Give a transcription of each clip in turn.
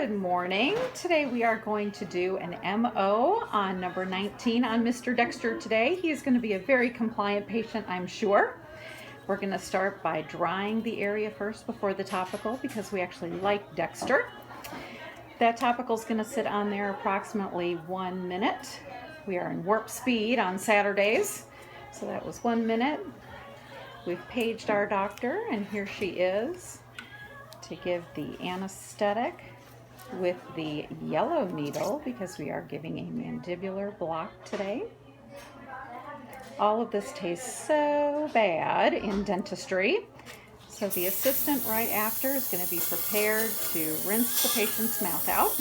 Good morning. Today we are going to do an MO on number 19 on Mr. Dexter today. He is going to be a very compliant patient, I'm sure. We're going to start by drying the area first before the topical because we actually like Dexter. That topical is going to sit on there approximately 1 minute. We are in warp speed on Saturdays, so that was 1 minute. We've paged our doctor, and here she is to give the anesthetic with the yellow needle because we are giving a mandibular block today. All of this tastes so bad in dentistry. So the assistant right after is going to be prepared to rinse the patient's mouth out.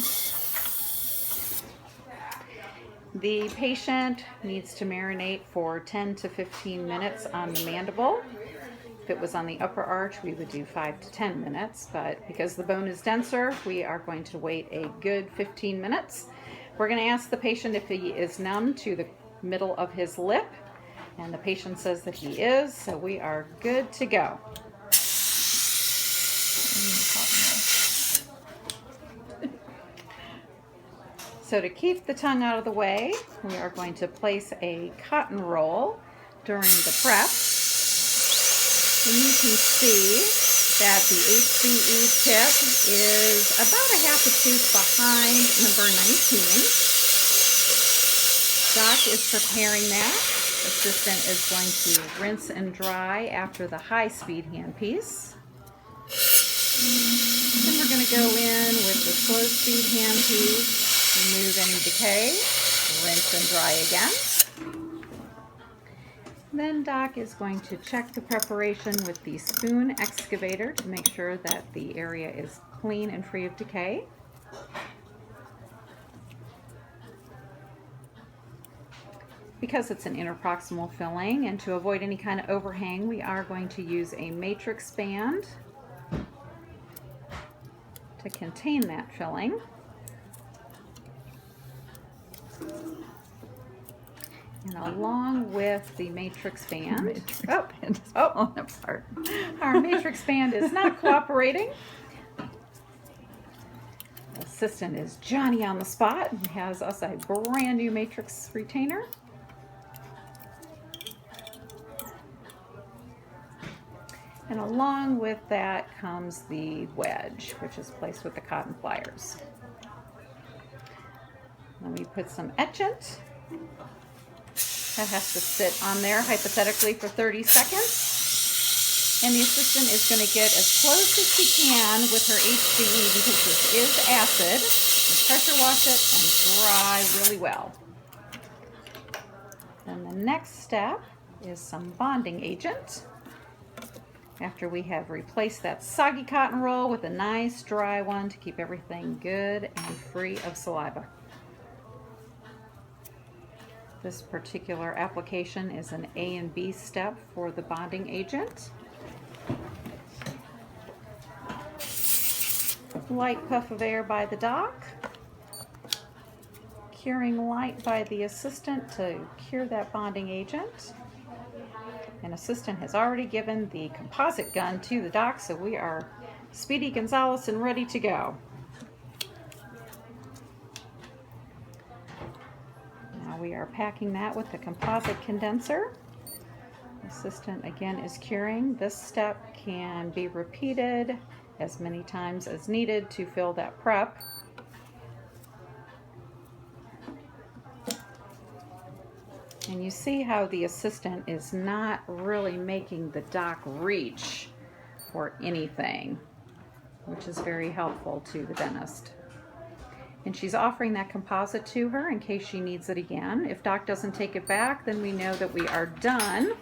The patient needs to marinate for 10 to 15 minutes on the mandible. If it was on the upper arch, we would do 5 to 10 minutes, but because the bone is denser, we are going to wait a good 15 minutes. We're going to ask the patient if he is numb to the middle of his lip, and the patient says that he is, so we are good to go. So to keep the tongue out of the way, we are going to place a cotton roll during the prep. And you can see that the HBE tip is about a half a tooth behind number 19. Doc is preparing that. Assistant is going to rinse and dry after the high-speed handpiece. Then we're going to go in with the slow-speed handpiece, remove any decay, rinse and dry again. Then Doc is going to check the preparation with the spoon excavator to make sure that the area is clean and free of decay. Because it's an interproximal filling and to avoid any kind of overhang, we are going to use a matrix band to contain that filling. And along with the matrix band, falling apart. Our matrix band is not cooperating. The assistant is Johnny on the spot and has us a brand new matrix retainer. And along with that comes the wedge, which is placed with the cotton pliers. Then we put some etchant. That has to sit on there hypothetically for 30 seconds. And the assistant is going to get as close as she can with her HBE because this is acid. And pressure wash it and dry really well. Then the next step is some bonding agent. After we have replaced that soggy cotton roll with a nice dry one to keep everything good and free of saliva. This particular application is an A and B step for the bonding agent. Light puff of air by the doc. Curing light by the assistant to cure that bonding agent. An assistant has already given the composite gun to the doc, so we are Speedy Gonzalez and ready to go. We are packing that with the composite condenser. Assistant again is curing. This step can be repeated as many times as needed to fill that prep. And you see how the assistant is not really making the doc reach for anything, which is very helpful to the dentist. And she's offering that composite to her in case she needs it again. If Doc doesn't take it back, then we know that we are done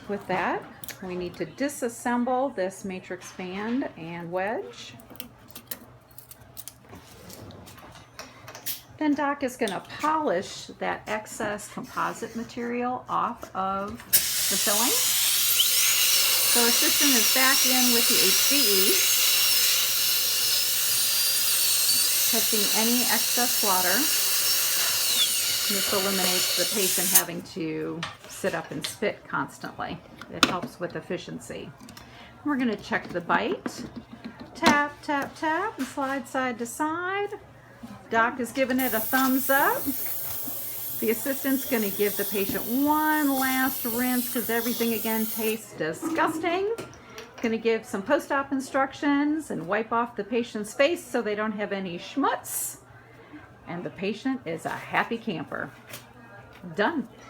with that. We need to disassemble this matrix band and wedge. Then Doc is going to polish that excess composite material off of the filling. So assistant is back in with the HBE. Touching any excess water. This eliminates the patient having to sit up and spit constantly. It helps with efficiency. We're going to check the bite tap, tap, tap, and slide side to side. Doc is giving it a thumbs up. The assistant's going to give the patient one last rinse because everything again tastes disgusting. Going to give some post-op instructions and wipe off the patient's face so they don't have any schmutz. And the patient is a happy camper. Done.